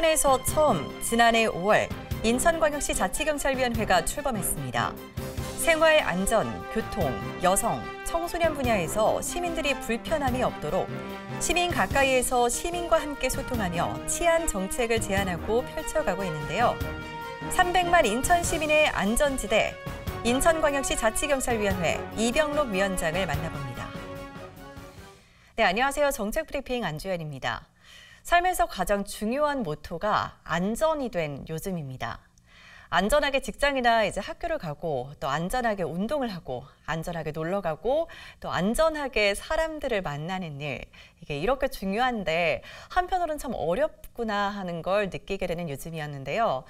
수도권에서 처음 지난해 5월 인천광역시 자치경찰위원회가 출범했습니다. 생활 안전, 교통, 여성, 청소년 분야에서 시민들이 불편함이 없도록 시민 가까이에서 시민과 함께 소통하며 치안 정책을 제안하고 펼쳐가고 있는데요. 300만 인천 시민의 안전지대, 인천광역시 자치경찰위원회 이병록 위원장을 만나봅니다. 네, 안녕하세요. 정책브리핑 안주현입니다. 삶에서 가장 중요한 모토가 안전이 된 요즘입니다. 안전하게 직장이나 학교를 가고 또 안전하게 운동을 하고 안전하게 놀러 가고 또 안전하게 사람들을 만나는 일, 이게 이렇게 중요한데 한편으로는 참 어렵구나 하는 걸 느끼게 되는 요즘이었는데요.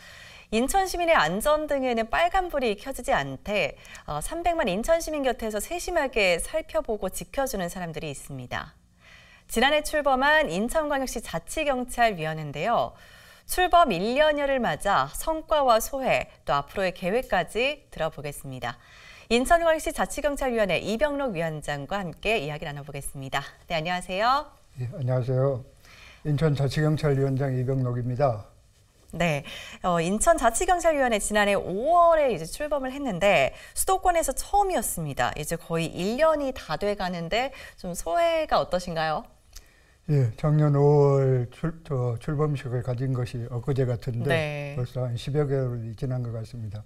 인천 시민의 안전 등에는 빨간불이 켜지지 않되 300만 인천 시민 곁에서 세심하게 살펴보고 지켜주는 사람들이 있습니다. 지난해 출범한 인천광역시 자치경찰위원회인데요. 출범 1년여를 맞아 성과와 소회, 또 앞으로의 계획까지 들어보겠습니다. 인천광역시 자치경찰위원회 이병록 위원장과 함께 이야기 나눠보겠습니다. 네, 안녕하세요. 네, 안녕하세요. 인천자치경찰위원장 이병록입니다. 네, 인천자치경찰위원회 지난해 5월에 출범을 했는데 수도권에서 처음이었습니다. 이제 거의 1년이 다 돼가는데 좀 소회가 어떠신가요? 예, 작년 5월 출범식을 가진 것이 엊그제 같은데 네. 벌써 한 10여 개월이 지난 것 같습니다.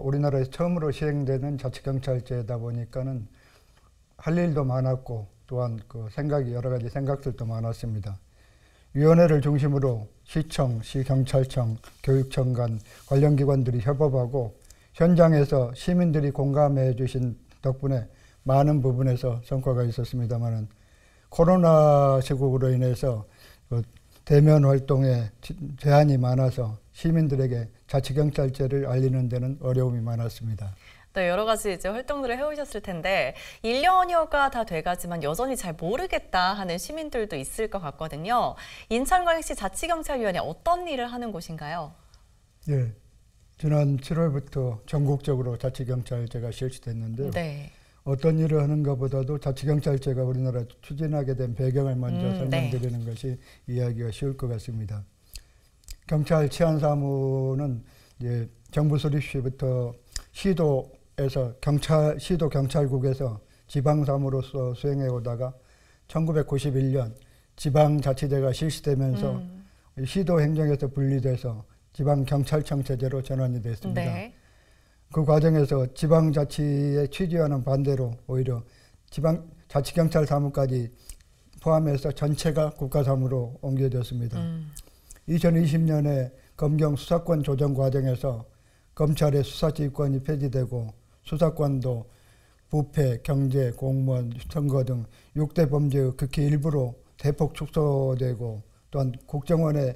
우리나라에서 처음으로 시행되는 자치경찰제다 보니까는 할 일도 많았고 또한 여러 가지 생각들도 많았습니다. 위원회를 중심으로 시청, 시경찰청, 교육청 간 관련 기관들이 협업하고 현장에서 시민들이 공감해 주신 덕분에 많은 부분에서 성과가 있었습니다만은 코로나 시국으로 인해서 대면 활동에 제한이 많아서 시민들에게 자치경찰제를 알리는 데는 어려움이 많았습니다. 네, 여러 가지 활동들을 해오셨을 텐데 1년여가 다 돼가지만 여전히 잘 모르겠다 하는 시민들도 있을 것 같거든요. 인천광역시 자치경찰위원회 어떤 일을 하는 곳인가요? 예, 지난 7월부터 전국적으로 자치경찰제가 실시됐는데요. 네. 어떤 일을 하는 것보다도 자치경찰제가 우리나라 추진하게 된 배경을 먼저 설명드리는 네. 것이 이해하기가 쉬울 것 같습니다. 경찰 치안사무는 정부 수립 시부터 시도에서 시도 경찰국에서 지방사무로서 수행해 오다가 1991년 지방자치제가 실시되면서 시도 행정에서 분리돼서 지방경찰청 체제로 전환이 됐습니다. 네. 그 과정에서 지방자치의 취지와는 반대로 오히려 자치경찰 사무까지 포함해서 전체가 국가사무로 옮겨졌습니다. 2020년에 검경 수사권 조정 과정에서 검찰의 수사지휘권이 폐지되고 수사권도 부패, 경제, 공무원, 선거 등 6대 범죄의 극히 일부로 대폭 축소되고 또한 국정원의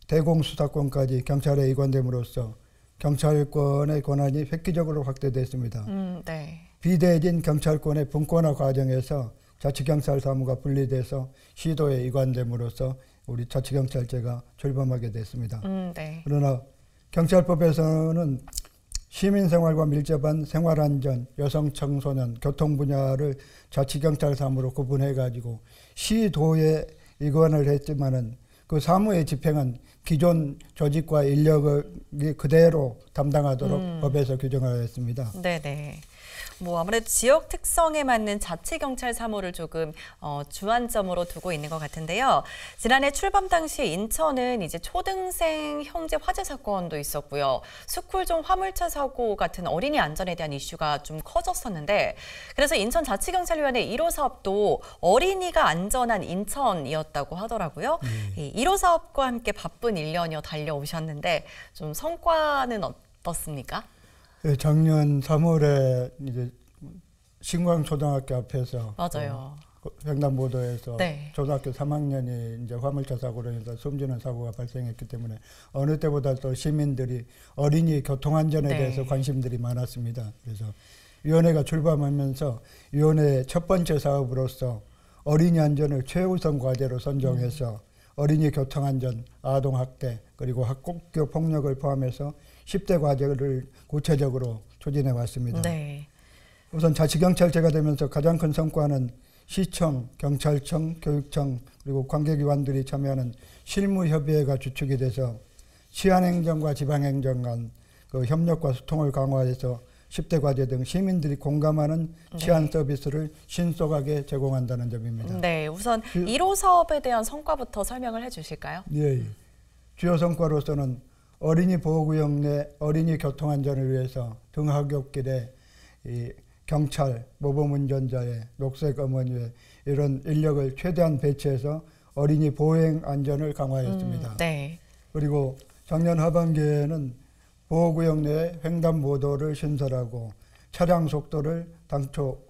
대공수사권까지 경찰에 이관됨으로써 경찰권의 권한이 획기적으로 확대됐습니다. 네. 비대해진 경찰권의 분권화 과정에서 자치경찰 사무가 분리돼서 시도에 이관됨으로써 우리 자치경찰제가 출범하게 됐습니다. 네. 그러나 경찰법에서는 시민생활과 밀접한 생활안전, 여성, 청소년, 교통 분야를 자치경찰 사무로 구분해가지고 시도에 이관을 했지만은 그 사무의 집행은 기존 조직과 인력을 그대로 담당하도록 법에서 규정하였습니다. 네네. 아무래도 지역 특성에 맞는 자치경찰 사무를 조금 주안점으로 두고 있는 것 같은데요. 지난해 출범 당시 인천은 초등생 형제 화재 사건도 있었고요. 스쿨존 화물차 사고 같은 어린이 안전에 대한 이슈가 좀 커졌었는데 그래서 인천 자치경찰위원회 1호 사업도 어린이가 안전한 인천이었다고 하더라고요. 이 1호 사업과 함께 바쁜 1년여 달려오셨는데 좀 성과는 어떻습니까? 네, 작년 3월에 신광초등학교 앞에서 맞아요. 횡단보도에서 네. 초등학교 3학년이 화물차 사고로 인해서 숨지는 사고가 발생했기 때문에 어느 때보다 또 시민들이 어린이 교통안전에 대해서 관심들이 많았습니다. 그래서 위원회가 출범하면서 위원회의 첫 번째 사업으로서 어린이 안전을 최우선 과제로 선정해서 어린이 교통안전, 아동학대, 그리고 학교 폭력을 포함해서 10대 과제를 구체적으로 추진해 왔습니다. 네. 우선 자치경찰제가 되면서 가장 큰 성과는 시청, 경찰청, 교육청 그리고 관계기관들이 참여하는 실무협의회가 주축이 돼서 시안행정과 지방행정 간 그 협력과 소통을 강화해서 10대 과제 등 시민들이 공감하는 치안 서비스를 신속하게 제공한다는 점입니다. 네, 우선 1호 사업에 대한 성과부터 설명을 해주실까요? 예, 주요 성과로서는 어린이 보호구역 내 어린이 교통안전을 위해서 등하굣길에 이 경찰, 모범운전자의 녹색 어머니의 이런 인력을 최대한 배치해서 어린이 보행 안전을 강화했습니다. 네. 그리고 작년 하반기에는 보호구역 내 횡단보도를 신설하고 차량 속도를 당초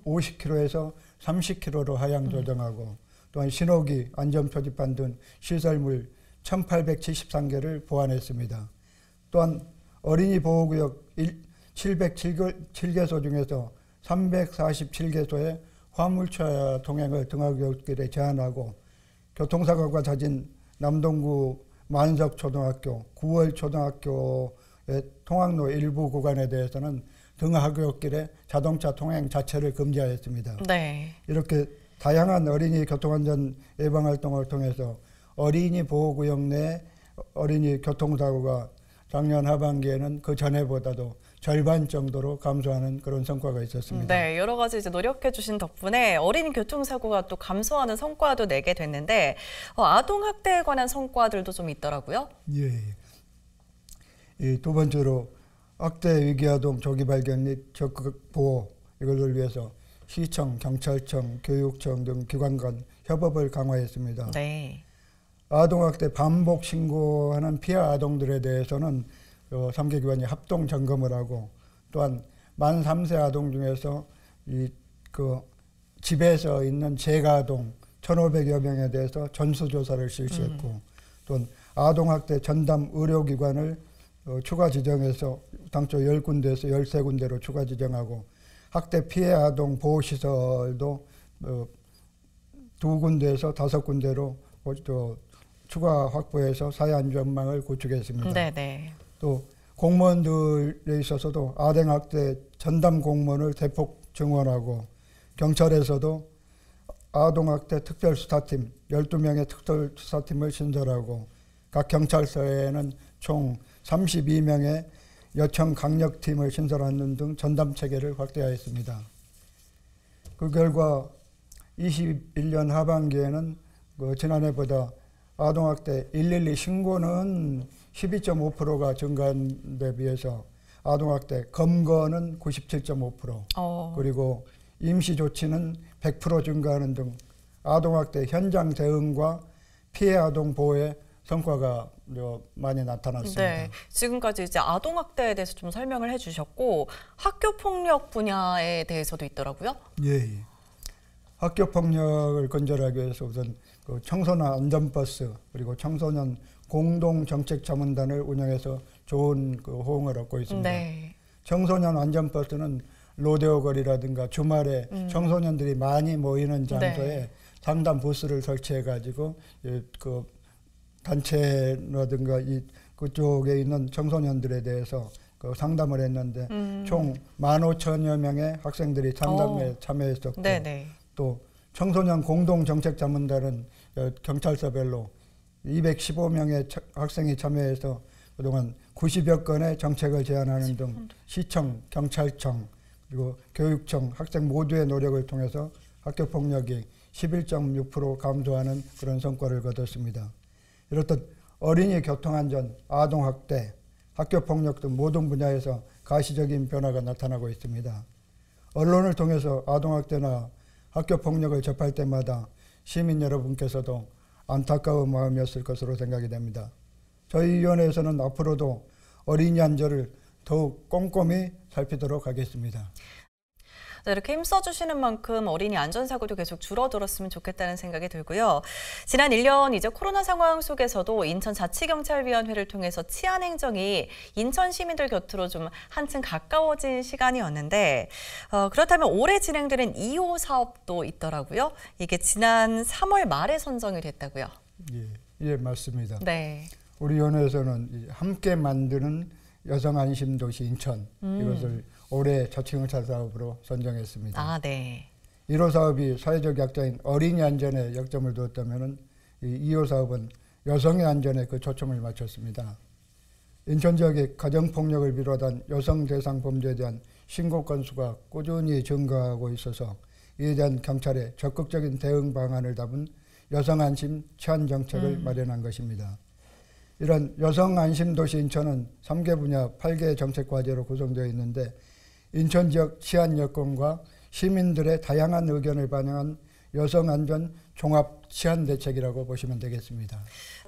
50km에서 30km로 하향 조정하고 또한 신호기, 안전표지판 등 시설물 1873개를 보완했습니다. 또한 어린이 보호구역 707개소 중에서 347개소의 화물차 통행을 등하굣길에 제한하고 교통사고가 잦은 남동구 만석초등학교, 9월초등학교의 통학로 일부 구간에 대해서는 등하굣길에 자동차 통행 자체를 금지하였습니다. 네. 이렇게 다양한 어린이 교통안전 예방활동을 통해서 어린이 보호구역 내 어린이 교통사고가 작년 하반기에는 그 전에보다도 절반 정도로 감소하는 그런 성과가 있었습니다. 네, 여러 가지 이제 노력해 주신 덕분에 어린이 교통사고가 또 감소하는 성과도 내게 됐는데 아동학대에 관한 성과들도 좀 있더라고요. 예. 두 번째로 학대 위기아동 조기 발견 및 적극 보호 이것을 위해서 시청, 경찰청, 교육청 등 기관 간 협업을 강화했습니다. 네. 아동학대 반복 신고하는 피해 아동들에 대해서는 3개 기관이 합동 점검을 하고 또한 만 3세 아동 중에서 집에서 있는 재가 아동 1,500여 명에 대해서 전수조사를 실시했고 또한 아동학대 전담 의료기관을 추가 지정해서 당초 10군데에서 13군데로 추가 지정하고 학대 피해 아동 보호시설도 2군데에서 5군데로 추가 확보해서 사회안전망을 구축했습니다. 네네. 또 공무원들에 있어서도 아동학대 전담 공무원을 대폭 증원하고 경찰에서도 아동학대 특별수사팀 12명의 특별수사팀을 신설하고 각 경찰서에는 총 32명의 여청 강력팀을 신설하는 등 전담 체계를 확대하였습니다. 그 결과 21년 하반기에는 지난해보다 아동학대 112 신고는 12.5%가 증가한 데 비해서 아동학대 검거는 97.5% 그리고 임시조치는 100% 증가하는 등 아동학대 현장 대응과 피해 아동 보호에 성과가 많이 나타났습니다. 네, 지금까지 이제 아동학대에 대해서 좀 설명을 해주셨고 학교폭력 분야에 대해서도 있더라고요. 예. 학교폭력을 근절하기 위해서 우선 청소년 안전버스 그리고 청소년 공동정책자문단을 운영해서 좋은 호응을 얻고 있습니다. 네. 청소년 안전버스는 로데오 거리라든가 주말에 청소년들이 많이 모이는 장소에 네. 상담 부스를 설치해가지고 단체라든가 그쪽에 있는 청소년들에 대해서 상담을 했는데 총 15,000여 명의 학생들이 상담에 참여했었고 네네. 또 청소년 공동정책자문단은 경찰서별로 215명의 학생이 참여해서 그동안 90여 건의 정책을 제안하는 등 시청, 경찰청, 그리고 교육청, 학생 모두의 노력을 통해서 학교폭력이 11.6% 감소하는 그런 성과를 거뒀습니다. 이렇듯 어린이 교통안전, 아동학대, 학교폭력 등 모든 분야에서 가시적인 변화가 나타나고 있습니다. 언론을 통해서 아동학대나 학교폭력을 접할 때마다 시민 여러분께서도 안타까운 마음이었을 것으로 생각이 됩니다. 저희 위원회에서는 앞으로도 어린이 안전을 더욱 꼼꼼히 살피도록 하겠습니다. 네, 이렇게 힘써주시는 만큼 어린이 안전사고도 계속 줄어들었으면 좋겠다는 생각이 들고요. 지난 1년 이제 코로나 상황 속에서도 인천자치경찰위원회를 통해서 치안행정이 인천 시민들 곁으로 좀 한층 가까워진 시간이었는데 그렇다면 올해 진행되는 2호 사업도 있더라고요. 이게 지난 3월 말에 선정이 됐다고요. 예, 맞습니다. 네. 우리 위원회에서는 함께 만드는 여성안심도시 인천 이것을 올해 자치경찰 사업으로 선정했습니다. 네. 1호 사업이 사회적 약자인 어린이 안전에 역점을 두었다면 이 2호 사업은 여성의 안전에 그 초점을 맞췄습니다. 인천 지역의 가정폭력을 비롯한 여성 대상 범죄에 대한 신고 건수가 꾸준히 증가하고 있어서 이에 대한 경찰의 적극적인 대응 방안을 담은 여성 안심 치안 정책을 마련한 것입니다. 이런 여성 안심 도시 인천은 3개 분야 8개 정책 과제로 구성되어 있는데 인천 지역 치안 여건과 시민들의 다양한 의견을 반영한 여성 안전 종합 치안 대책이라고 보시면 되겠습니다.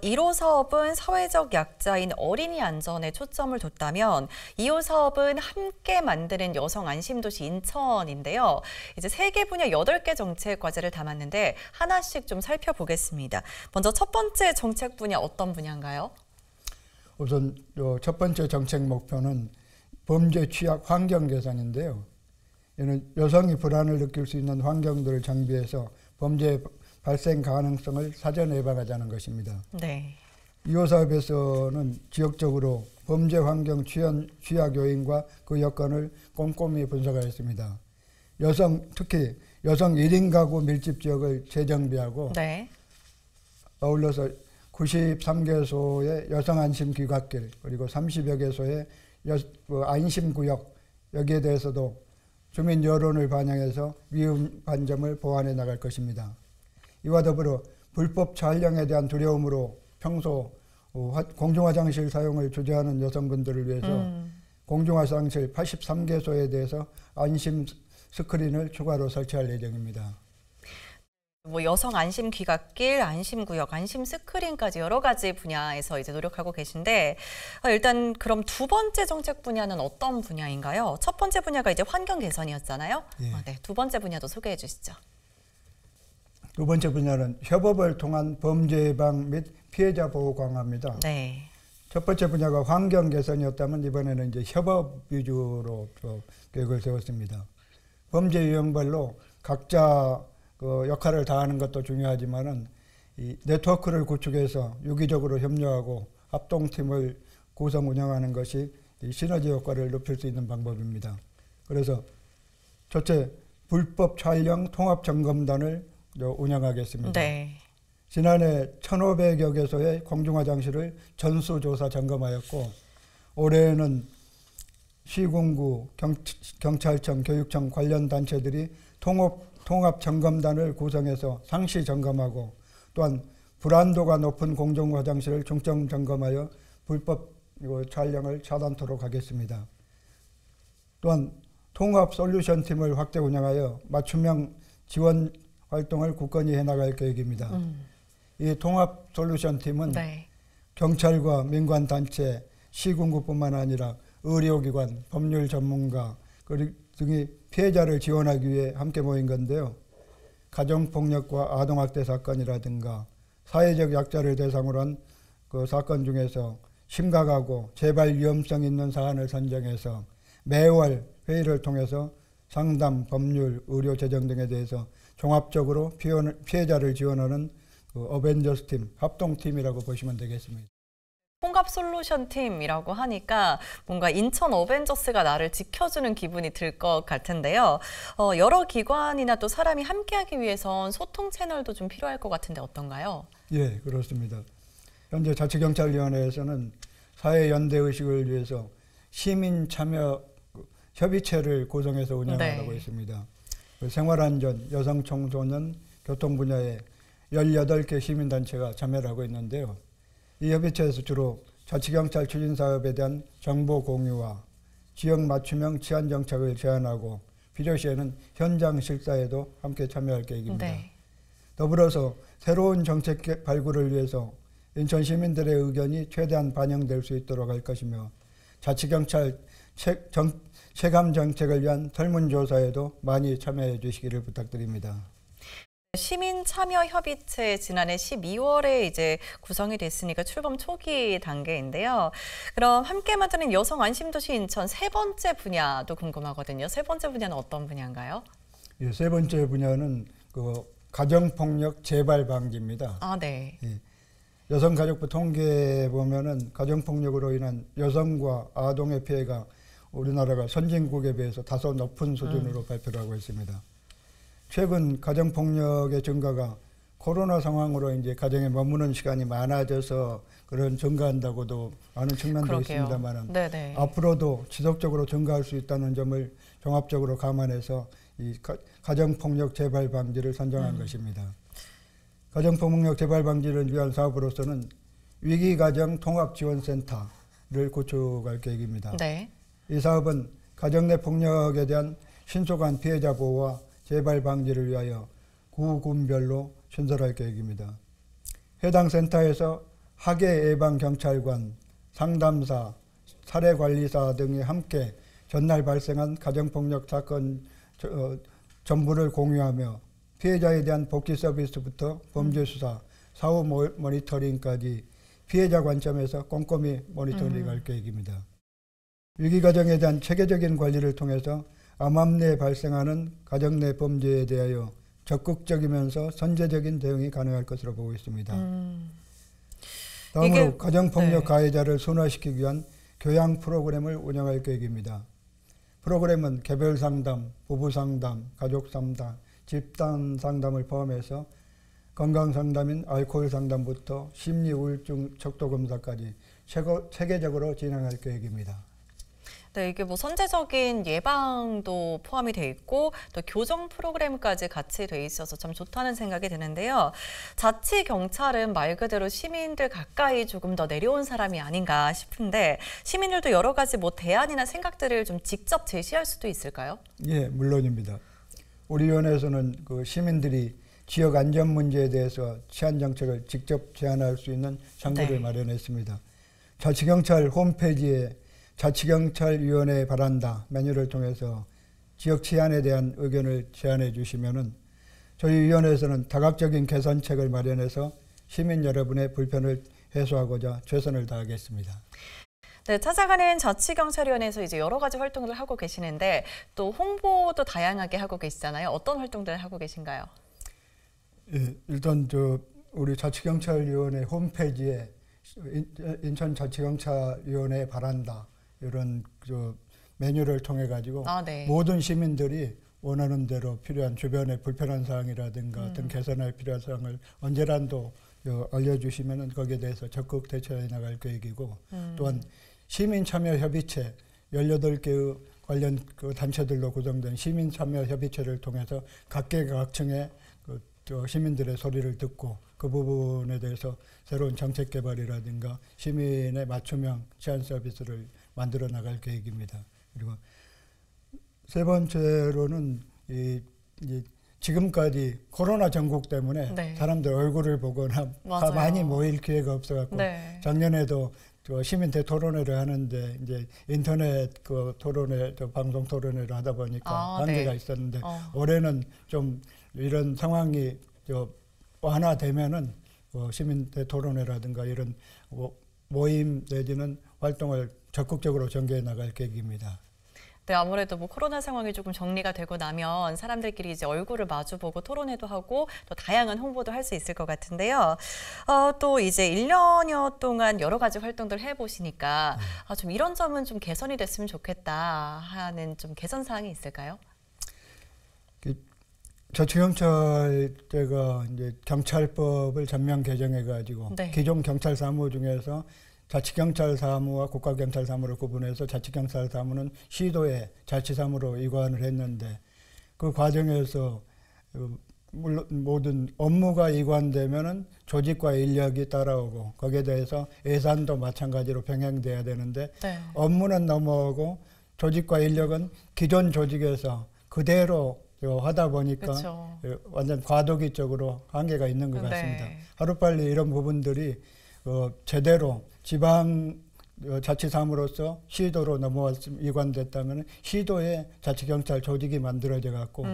1호 사업은 사회적 약자인 어린이 안전에 초점을 뒀다면 2호 사업은 함께 만드는 여성 안심도시 인천인데요. 이제 3개 분야 8개 정책 과제를 담았는데 하나씩 좀 살펴보겠습니다. 먼저 첫 번째 정책 분야 어떤 분야인가요? 우선 첫 번째 정책 목표는 범죄 취약 환경 개선인데요. 이는 여성이 불안을 느낄 수 있는 환경들을 장비해서 범죄 발생 가능성을 사전 예방하자는 것입니다. 네. 2호 사업에서는 지역적으로 범죄 환경 취약 요인과 그 여건을 꼼꼼히 분석하였습니다. 특히 여성 1인 가구 밀집 지역을 재정비하고 네. 아울러서 93개소의 여성 안심 귀갓길 그리고 30여 개소의 안심구역 여기에 대해서도 주민 여론을 반영해서 위험 반점을 보완해 나갈 것입니다. 이와 더불어 불법 촬영에 대한 두려움으로 평소 공중화장실 사용을 주저하는 여성분들을 위해서 공중화장실 83개소에 대해서 안심 스크린을 추가로 설치할 예정입니다. 여성 안심 귀갓길, 안심 구역, 안심 스크린까지 여러 가지 분야에서 이제 노력하고 계신데 일단 그럼 두 번째 정책 분야는 어떤 분야인가요? 첫 번째 분야가 이제 환경 개선이었잖아요. 예. 네, 두 번째 분야도 소개해 주시죠. 두 번째 분야는 협업을 통한 범죄 예방 및 피해자 보호 강화입니다. 네. 첫 번째 분야가 환경 개선이었다면 이번에는 이제 협업 위주로 계획을 세웠습니다. 범죄 유형별로 각자 그 역할을 다하는 것도 중요하지만은 이 네트워크를 구축해서 유기적으로 협력하고 합동팀을 구성 운영하는 것이 이 시너지 효과를 높일 수 있는 방법입니다. 그래서 첫째, 불법 촬영 통합 점검단을 운영하겠습니다. 네. 지난해 1,500여 개소의 공중화장실을 전수조사 점검하였고 올해는 시군구, 경찰청, 교육청 관련 단체들이 통합 점검단을 구성해서 상시 점검하고 또한 불안도가 높은 공중화장실을 중점 점검하여 불법 촬영을 차단토록 하겠습니다. 또한 통합 솔루션 팀을 확대 운영하여 맞춤형 지원 활동을 굳건히 해나갈 계획입니다. 이 통합 솔루션 팀은 네. 경찰과 민관단체, 시군구뿐만 아니라 의료기관, 법률 전문가 등이 피해자를 지원하기 위해 함께 모인 건데요. 가정폭력과 아동학대 사건이라든가 사회적 약자를 대상으로 한 그 사건 중에서 심각하고 재발 위험성 있는 사안을 선정해서 매월 회의를 통해서 상담, 법률, 의료 재정 등에 대해서 종합적으로 피해자를 지원하는 그 어벤져스 팀, 합동팀이라고 보시면 되겠습니다. 통합 솔루션 팀이라고 하니까 뭔가 인천 어벤져스가 나를 지켜주는 기분이 들 것 같은데요. 여러 기관이나 또 사람이 함께하기 위해선 소통 채널도 좀 필요할 것 같은데 어떤가요? 예, 그렇습니다. 현재 자치경찰위원회에서는 사회연대의식을 위해서 시민 참여 협의체를 구성해서 운영하고 네. 있습니다. 생활안전, 여성 청소년, 교통 분야에 18개 시민단체가 참여를 하고 있는데요. 이 협의체에서 주로 자치경찰 추진사업에 대한 정보 공유와 지역 맞춤형 치안 정책을 제안하고 필요시에는 현장 실사에도 함께 참여할 계획입니다. 네. 더불어서 새로운 정책 발굴을 위해서 인천 시민들의 의견이 최대한 반영될 수 있도록 할 것이며 자치경찰 체감 정책을 위한 설문조사에도 많이 참여해 주시기를 부탁드립니다. 시민참여협의체 지난해 12월에 이제 구성이 됐으니까 출범 초기 단계인데요. 그럼 함께 만드는 여성 안심도시 인천 세 번째 분야도 궁금하거든요. 세 번째 분야는 어떤 분야인가요? 예, 세 번째 분야는 그 가정폭력 재발 방지입니다. 아, 네. 예, 여성가족부 통계에 보면은 가정폭력으로 인한 여성과 아동의 피해가 우리나라가 선진국에 비해서 다소 높은 수준으로 발표를 하고 있습니다. 최근 가정폭력의 증가가 코로나 상황으로 이제 가정에 머무는 시간이 많아져서 그런 증가한다고도 하는 측면도 그러게요. 있습니다만 네네. 앞으로도 지속적으로 증가할 수 있다는 점을 종합적으로 감안해서 이 가정폭력 재발 방지를 선정한 것입니다. 가정폭력 재발 방지를 위한 사업으로서는 위기가정 통합지원센터를 구축할 계획입니다. 네. 이 사업은 가정 내 폭력에 대한 신속한 피해자 보호와 재발 방지를 위하여 구군별로 신설할 계획입니다. 해당 센터에서 학예 예방 경찰관, 상담사, 사례관리사 등이 함께 전날 발생한 가정폭력 사건 전부를 공유하며 피해자에 대한 복지 서비스부터 범죄 수사, 사후 모니터링까지 피해자 관점에서 꼼꼼히 모니터링할 계획입니다. 위기가정에 대한 체계적인 관리를 통해서 암암 내에 발생하는 가정 내 범죄에 대하여 적극적이면서 선제적인 대응이 가능할 것으로 보고 있습니다. 다음으로 가정폭력 네. 가해자를 순화시키기 위한 교양 프로그램을 운영할 계획입니다. 프로그램은 개별 상담, 부부 상담, 가족 상담, 집단 상담을 포함해서 건강 상담인 알코올 상담부터 심리 우울증 척도 검사까지 체계적으로 진행할 계획입니다. 네, 이게 뭐 선제적인 예방도 포함이 돼 있고 또 교정 프로그램까지 같이 돼 있어서 참 좋다는 생각이 드는데요. 자치경찰은 말 그대로 시민들 가까이 조금 더 내려온 사람이 아닌가 싶은데 시민들도 여러 가지 뭐 대안이나 생각들을 좀 직접 제시할 수도 있을까요? 예, 물론입니다. 우리 위원회에서는 그 시민들이 지역 안전 문제에 대해서 치안 정책을 직접 제안할 수 있는 장소를 마련했습니다. 자치경찰 홈페이지에 자치경찰위원회 바란다 메뉴를 통해서 지역 치안에 대한 의견을 제안해 주시면은 저희 위원회에서는 다각적인 개선책을 마련해서 시민 여러분의 불편을 해소하고자 최선을 다하겠습니다. 네, 찾아가는 자치경찰위원회에서 이제 여러 가지 활동을 하고 계시는데 또 홍보도 다양하게 하고 계시잖아요. 어떤 활동들을 하고 계신가요? 예, 일단 우리 자치경찰위원회 홈페이지에 인천자치경찰위원회 바란다 이런 메뉴를 통해 가지고 네. 모든 시민들이 원하는 대로 필요한 주변의 불편한 사항이라든가 어떤 개선할 필요한 사항을 언제라도 알려주시면 거기에 대해서 적극 대처해 나갈 계획이고 또한 시민참여협의체 18개의 관련 그 단체들로 구성된 시민참여협의체를 통해서 각계각층의 시민들의 소리를 듣고 그 부분에 대해서 새로운 정책 개발이라든가 시민의 맞춤형 치안 서비스를 만들어 나갈 계획입니다. 그리고 세 번째로는 지금까지 코로나 전국 때문에 사람들 얼굴을 보거나 많이 모일 기회가 없어갖고 작년에도 시민 대토론회를 하는데 이제 인터넷 그 토론회, 방송 토론회를 하다 보니까 한계가 있었는데 올해는 좀 이런 상황이 완화되면은 시민 대토론회라든가 이런 모임 내지는 활동을 적극적으로 전개해 나갈 계획입니다. 네, 아무래도 뭐 코로나 상황이 조금 정리가 되고 나면 사람들끼리 이제 얼굴을 마주보고 토론회도 하고 또 다양한 홍보도 할 수 있을 것 같은데요. 또 이제 1년여 동안 여러 가지 활동들 해보시니까 좀 이런 점은 좀 개선이 됐으면 좋겠다 하는 좀 개선 사항이 있을까요? 자치경찰제가 이제 경찰법을 전면 개정해가지고 기존 경찰 사무 중에서 자치경찰 사무와 국가경찰 사무를 구분해서 자치경찰 사무는 시도의 자치사무로 이관을 했는데 그 과정에서 물론 모든 업무가 이관되면은 조직과 인력이 따라오고 거기에 대해서 예산도 마찬가지로 병행돼야 되는데 업무는 넘어오고 조직과 인력은 기존 조직에서 그대로 하다 보니까 완전 과도기적으로 한계가 있는 것 같습니다. 하루빨리 이런 부분들이 제대로 지방 자치사무로서 시도로 이관됐다면 시도에 자치경찰 조직이 만들어져 갖고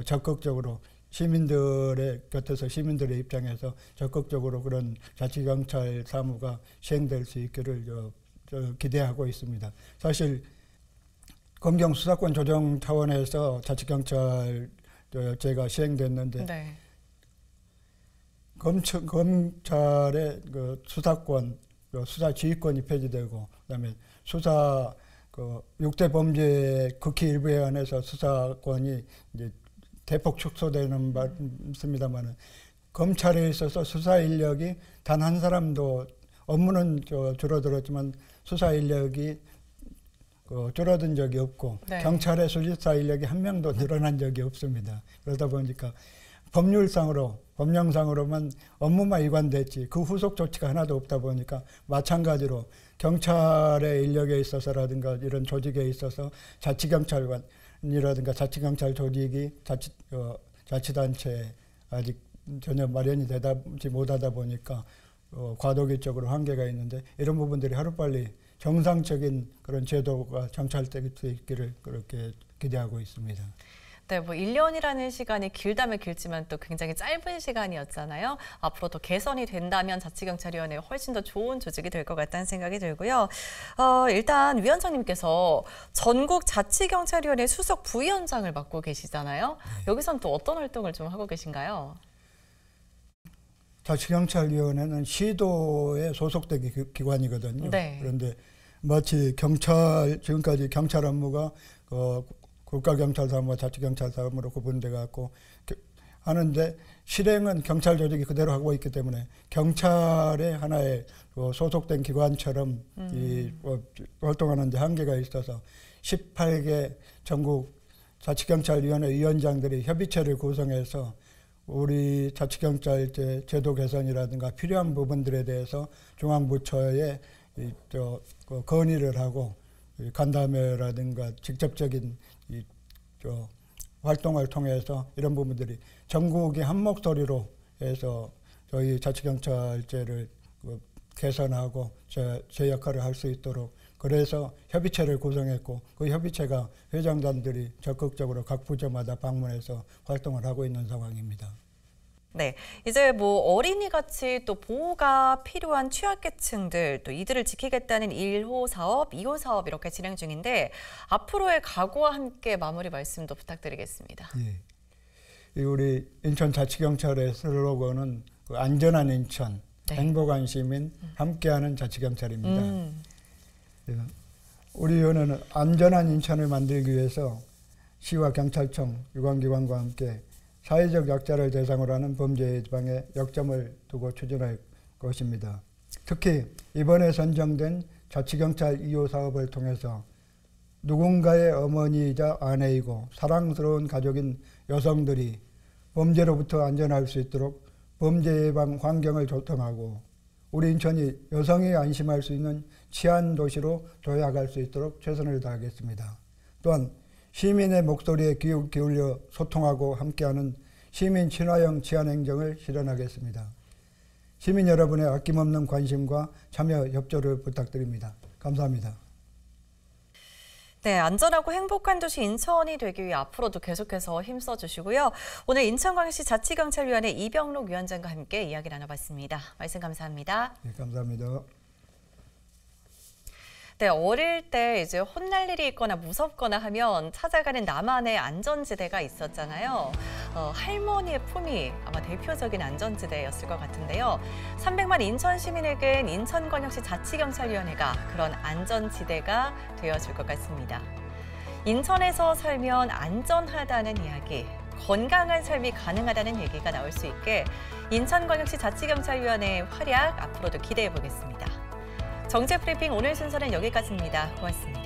적극적으로 시민들의 곁에서 시민들의 입장에서 적극적으로 그런 자치경찰 사무가 시행될 수 있기를 기대하고 있습니다. 사실 검경 수사권 조정 차원에서 자치경찰제가 시행됐는데 검찰의 그 수사권, 수사 지휘권이 폐지되고 그다음에 수사 6대 범죄 극히 일부에 한해서 수사권이 이제 대폭 축소되는 말씀입니다만은 검찰에 있어서 수사 인력이 단 한 사람도 업무는 줄어들었지만 수사 인력이 줄어든 적이 없고 네. 경찰의 수사 인력이 한 명도 늘어난 적이 없습니다. 그러다 보니까 법령상으로만 업무만 이관됐지 그 후속 조치가 하나도 없다 보니까 마찬가지로 경찰의 인력에 있어서라든가 이런 조직에 있어서 자치경찰관이라든가 자치경찰 조직이 자치단체에 아직 전혀 마련이 되지 못하다 보니까 과도기적으로 한계가 있는데 이런 부분들이 하루빨리 정상적인 그런 제도가 정찰될 수 있기를 그렇게 기대하고 있습니다. 네, 뭐 1년이라는 시간이 길다면 길지만 또 굉장히 짧은 시간이었잖아요. 앞으로 더 개선이 된다면 자치경찰위원회가 훨씬 더 좋은 조직이 될 것 같다는 생각이 들고요. 일단 위원장님께서 전국 자치경찰위원회 수석 부위원장을 맡고 계시잖아요. 여기서는 또 어떤 활동을 좀 하고 계신가요? 자치경찰위원회는 시도에 소속된 기관이거든요. 네. 그런데 마치 지금까지 경찰 업무가 국가경찰사무와 자치경찰사무로 구분돼 갖고 하는데 실행은 경찰 조직이 그대로 하고 있기 때문에 경찰의 하나의 소속된 기관처럼 활동하는 데 한계가 있어서 18개 전국 자치경찰위원회 위원장들이 협의체를 구성해서 우리 자치경찰제 제도 개선이라든가 필요한 부분들에 대해서 중앙부처에 건의를 하고 간담회라든가 직접적인 활동을 통해서 이런 부분들이 전국이 한 목소리로 해서 저희 자치경찰제를 개선하고 제 역할을 할 수 있도록 그래서 협의체를 구성했고 그 협의체가 회장단들이 적극적으로 각 부처마다 방문해서 활동을 하고 있는 상황입니다. 네, 이제 뭐 어린이같이 또 보호가 필요한 취약계층들 또 이들을 지키겠다는 1호 사업, 2호 사업 이렇게 진행 중인데 앞으로의 각오와 함께 마무리 말씀도 부탁드리겠습니다. 예. 우리 인천자치경찰의 슬로건은 안전한 인천, 네. 행복한 시민, 함께하는 자치경찰입니다. 우리 위원회는 안전한 인천을 만들기 위해서 시와 경찰청, 유관기관과 함께 사회적 약자를 대상으로 하는 범죄 예방에 역점을 두고 추진할 것입니다. 특히 이번에 선정된 자치경찰 2호 사업을 통해서 누군가의 어머니이자 아내이고 사랑스러운 가족인 여성들이 범죄로부터 안전할 수 있도록 범죄 예방 환경을 조성하고 우리 인천이 여성이 안심할 수 있는 치안 도시로 도약할 수 있도록 최선을 다하겠습니다. 또한 시민의 목소리에 귀 기울여 소통하고 함께하는 시민 친화형 치안 행정을 실현하겠습니다. 시민 여러분의 아낌없는 관심과 참여 협조를 부탁드립니다. 감사합니다. 네, 안전하고 행복한 도시 인천이 되기 위해 앞으로도 계속해서 힘써 주시고요. 오늘 인천광역시 자치경찰위원회 이병록 위원장과 함께 이야기 나눠봤습니다. 말씀 감사합니다. 네, 감사합니다. 네, 어릴 때 이제 혼날 일이 있거나 무섭거나 하면 찾아가는 나만의 안전지대가 있었잖아요. 할머니의 품이 아마 대표적인 안전지대였을 것 같은데요. 300만 인천 시민에겐 인천광역시 자치경찰위원회가 그런 안전지대가 되어줄 것 같습니다. 인천에서 살면 안전하다는 이야기, 건강한 삶이 가능하다는 얘기가 나올 수 있게 인천광역시 자치경찰위원회의 활약 앞으로도 기대해 보겠습니다. 정치 브리핑 오늘 순서는 여기까지입니다. 고맙습니다.